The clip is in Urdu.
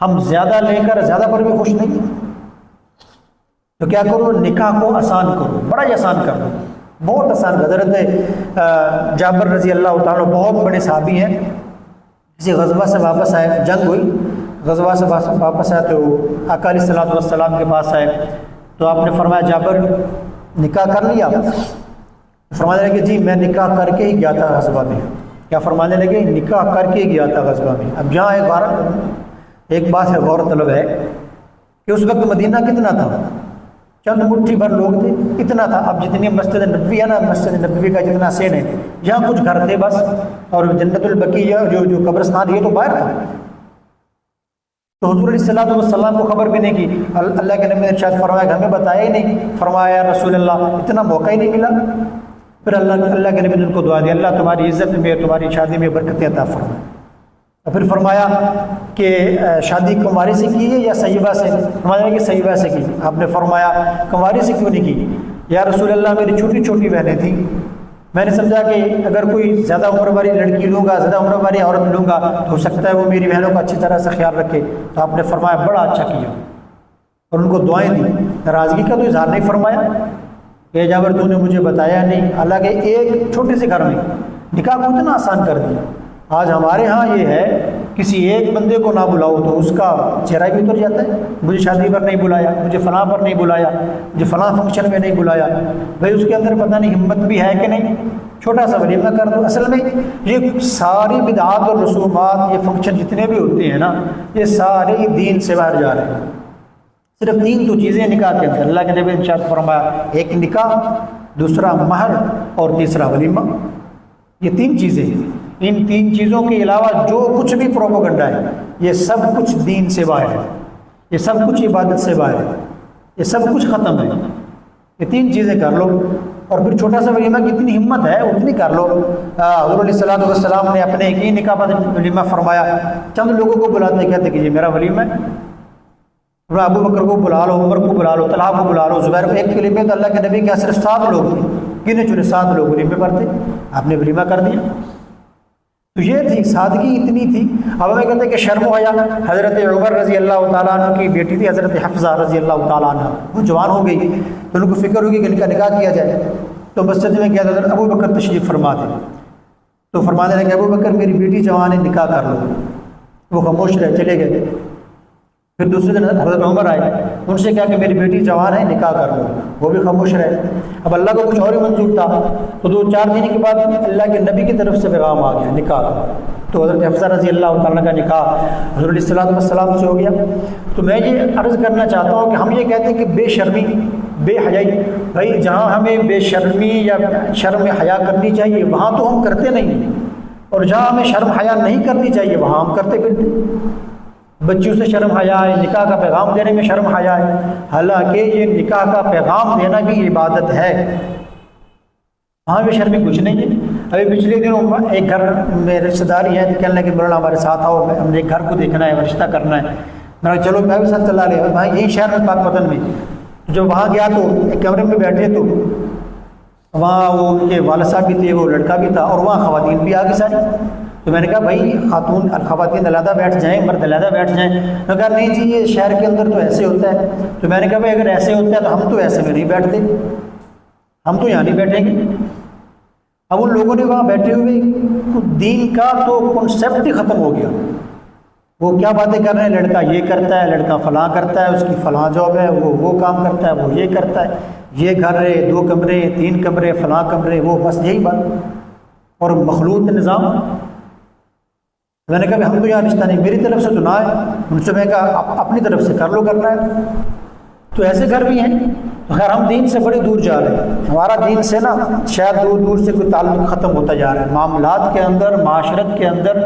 ہم زیادہ لے کر زیادہ پر بھی خوش نہیں ہیں، تو کیا کرو، نکاح کو آسان کرو، بڑا ہی آسان کر دو، بہت آسان کر۔ حضرت جابر رضی اللہ تعالیٰ بہت بڑے صحابی ہیں، کسی غزوہ سے واپس آئے، جنگ ہوئی، غزوہ سے واپس آئے تو آقا علیہ الصلوۃ والسلام کے پاس آئے، تو آپ نے فرمایا جابر نکاح کر لیا؟ فرمانے لگے جی میں نکاح کر کے ہی گیا تھا غزوہ میں۔ کیا فرمانے لگے؟ نکاح کر کے ہی گیا تھا غزوہ میں۔ اب جہاں ایک بات ہے غور طلب ہے کہ اس وقت مدینہ کتنا تھا؟ چند مٹھی بھر لوگ تھے، اتنا تھا۔ اب جتنی مسجد نبوی ہے نا، مسجد نبوی کا جتنا سین ہے، یہاں کچھ گھر تھے بس، اور جنت البقیع جو قبرستان یہ تو باہر تھا۔ تو حضور علیہ الصلوۃ والسلام کو خبر بھی نہیں کی، اللہ کے نبی نے ارشاد فرمایا کہ ہمیں بتایا ہی نہیں، فرمایا یا رسول اللہ اتنا موقع ہی نہیں ملا۔ پھر اللہ کے نبی نے ان کو دعا دی، اللہ تمہاری عزت میں، تمہاری شادی میں برکتیں عطا فرمائے۔ اور پھر فرمایا کہ شادی کنواری سے کی ہے یا سیبہ سے؟ فرمایا کہ سیبہ سے کی۔ آپ نے فرمایا کنواری سے کیوں نہیں کی؟ یا رسول اللہ میری چھوٹی چھوٹی بہنیں تھیں، میں نے سمجھا کہ اگر کوئی زیادہ عمر والی لڑکی لوں گا، زیادہ عمر والی عورت لوں گا تو ہو سکتا ہے وہ میری بہنوں کا اچھی طرح سے خیال رکھے۔ تو آپ نے فرمایا بڑا اچھا کیا، اور ان کو دعائیں دی، ناراضگی کا تو اظہار نہیں فرمایا کہ جابر تو نے مجھے بتایا نہیں۔ حالانکہ ایک چھوٹے سے گھر میں نکاح کو اتنا آسان کر دیا۔ آج ہمارے ہاں یہ ہے کسی ایک بندے کو نہ بلاؤ تو اس کا چہرہ بھی اتر جاتا ہے، مجھے شادی پر نہیں بلایا، مجھے فلاں پر نہیں بلایا، مجھے فلاں فنکشن میں نہیں بلایا۔ بھائی اس کے اندر پتہ نہیں ہمت بھی ہے کہ نہیں، چھوٹا سا ولیمہ کر دو۔ اصل میں یہ ساری بدعات اور رسومات، یہ فنکشن جتنے بھی ہوتے ہیں نا، یہ سارے دین سے باہر جا رہے ہیں۔ صرف 3 تو چیزیں نکاح کے اندر، اللہ کے نبی نے ارشاد فرمایا، ایک نکاح، دوسرا مہر، اور تیسرا ولیمہ۔ یہ 3 چیزیں ہیں۔ ان 3 چیزوں کے علاوہ جو کچھ بھی پروپیگنڈا ہے یہ سب کچھ دین سے باہر ہے، یہ سب کچھ عبادت سے باہر ہے، یہ سب کچھ ختم ہے۔ یہ 3 چیزیں کر لو، اور پھر چھوٹا سا ولیمہ کی اتنی ہمت ہے اتنی کر لو۔ حضور علیہ الصلوۃ والسلام نے اپنے ایک ہی نکاح پر ولیمہ فرمایا، چند لوگوں کو بلاتے کہتے کہ یہ میرا ولیمہ ہے، ابو بکر کو بلا لو، عمر کو بلا لو، طلحہ کو بلا لو، زبیر کو۔ ایک ولیمے تو اللہ کے نبی کے صرف 7 لوگ تھے، گنے چنے 7 لوگ ولیمے پر تھے، آپ نے ولیمہ کر دیا۔ تو یہ تھی سادگی، اتنی تھی۔ اب ہمیں کہتے ہیں کہ شرم و حیا، حضرت عمر رضی اللہ تعالیٰ عنہ کی بیٹی تھی حضرت حفصہ رضی اللہ تعالیٰ عنہ، وہ جوان ہو گئی تو ان کو فکر ہوگی کہ ان کا نکاح کیا جائے، تو مسجد میں کیا حضرت ابو بکر تشریف فرما تھے، تو فرمانے لگے ابو بکر میری بیٹی جوان ہے، نکاح کر لو۔ وہ خاموش رہے، چلے گئے۔ پھر دوسرے دن حضرت عمر آئے، ان سے کہا کہ میری بیٹی جوان ہے، نکاح کر لو، وہ بھی خاموش رہے۔ اب اللہ کو کچھ اور ہی منظور تھا، تو 2-4 دن کے بعد اللہ کے نبی کی طرف سے پیغام آ گیا نکاح کا، تو حضرت حفصہ رضی اللہ تعالیٰ کا نکاح حضور علیہ الصلوۃ والسلام سے ہو گیا۔ تو میں یہ عرض کرنا چاہتا ہوں کہ ہم یہ کہتے ہیں کہ بے شرمی، بے حیائی، بھائی جہاں ہمیں بے شرمی یا شرم حیا کرنی چاہیے وہاں تو ہم کرتے نہیں، اور جہاں ہمیں شرم حیا نہیں کرنی چاہیے وہاں ہم کرتے پھرتے۔ بچیوں سے شرم حیا ہے، نکاح کا پیغام دینے میں شرم حیا ہے، حالانکہ یہ نکاح کا پیغام دینا بھی عبادت ہے، وہاں بھی شرمی کچھ نہیں ہے۔ ابھی پچھلے دنوں ایک گھر میں رشتہ داری ہے، کہنے لگے مولانا ہمارے ساتھ آؤ، ہم نے ایک گھر کو دیکھنا ہے، رشتہ کرنا ہے۔ میں نے چلو میں بھی ساتھ چلا لیا، وہاں یہی شہر میں پاک پتن میں۔ جب وہاں گیا تو ایک کمرے میں بیٹھے تو وہاں وہ ان کے والد صاحب بھی تھے، وہ لڑکا بھی تھا، اور وہاں خواتین بھی آ گئی ساری۔ تو میں نے کہا بھائی خواتین علیحدہ بیٹھ جائیں، مرد علیحدہ بیٹھ جائیں۔ میں نے کہا نہیں جی یہ شہر کے اندر تو ایسے ہوتا ہے۔ تو میں نے کہا بھائی اگر ایسے ہوتا ہے تو ہم تو ایسے میں نہیں بیٹھتے، ہم تو یہاں نہیں بیٹھیں گے۔ اب ان لوگوں نے وہاں بیٹھے ہوئے دین کا تو کنسیپٹ ہی ختم ہو گیا۔ وہ کیا باتیں کر رہے ہیں، لڑکا یہ کرتا ہے، لڑکا فلاں کرتا ہے، اس کی فلاں جاب ہے، وہ کام کرتا ہے، وہ یہ کرتا ہے، یہ گھر ہے، 2 کمرے 3 کمرے فلاں کمرے، وہ بس یہی بات، اور مخلوط نظام۔ میں نے کہا ہم تو یہاں رشتہ نہیں، میری طرف سے تو نہ ہے۔ ان سے میں نے کہا اپنی طرف سے کر لو کرنا ہے۔ تو ایسے گھر بھی ہیں۔ تو خیر ہم دین سے بڑی دور جا رہے ہیں، ہمارا دین سے نا شاید دور دور سے کوئی تعلق ختم ہوتا جا رہا ہے، معاملات کے اندر، معاشرت کے اندر